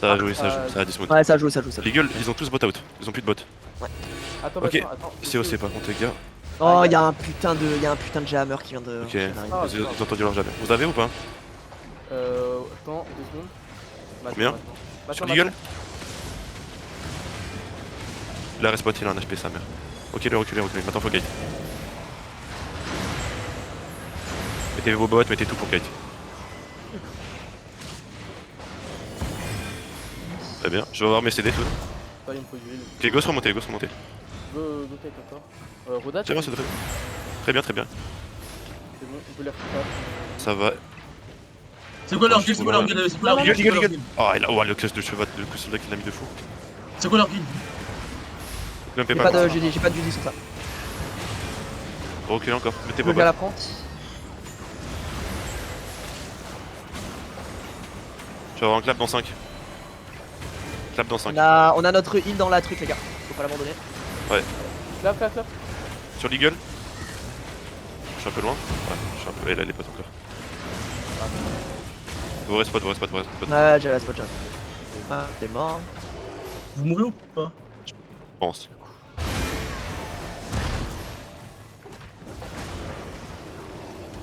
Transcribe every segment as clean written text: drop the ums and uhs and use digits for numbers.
Ça a joué, ça joue, ça a dismount. Ouais, ça joue, ça joue. League, ils ont tous bot out. Ils ont plus de bot. Attends, Ok. attends. COC par contre, les gars. Oh, y'a un putain de jammer qui vient de. Ok. qui vient d'arriver. Ah, J'ai entendu leur jamais. Vous avez ou pas? Attends, 2 secondes. Combien? Sur League? Il a respot, il a un HP sa mère. Ok, reculez. Maintenant faut gate. Mettez vos bots, mettez tout pour gate. Très bien. Je vais avoir mes CD tout. Il me faut du heal. Ok, go remonter. Go take encore. Rodat, C'est bon, c'est très bien. Très bien. c'est bon, on peut les refaire. Ça va. C'est quoi leur guild? C'est quoi leur guild? C'est quoi leur guild? League. Oh, il a le clash de cheval, le soldat qu'il a mis de fou. C'est quoi leur guild? Même J'ai pas. pas de Judy, j'ai pas de Judy sur ça. Reculez encore. Mettez Je vos veux bien bots. la prendre. Je vais avoir un clap dans 5. Clap dans 5. On a notre heal dans la truc, les gars. Faut pas l'abandonner. Clap. Sur League. Je suis un peu loin. Ouais, je suis un peu. Elle est pas encore. Vous restez pas. Ouais, j'ai la spot, j'ai. Ah, t'es mort. Vous mourrez ou pas? Je pense.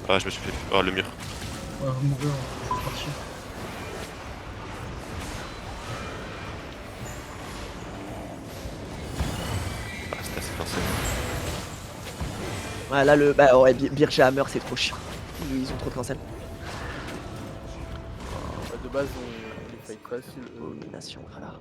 Ah, je me suis fait. Oh, le mur. Ouais, vous mourrez, je vais partir. Ah, c'était assez pincé. Ouais, là, le. Bah, ouais, Birch et Hammer, c'est trop chiant. Ils ont trop de cancel. De base, on les fight facile. Domination, voilà.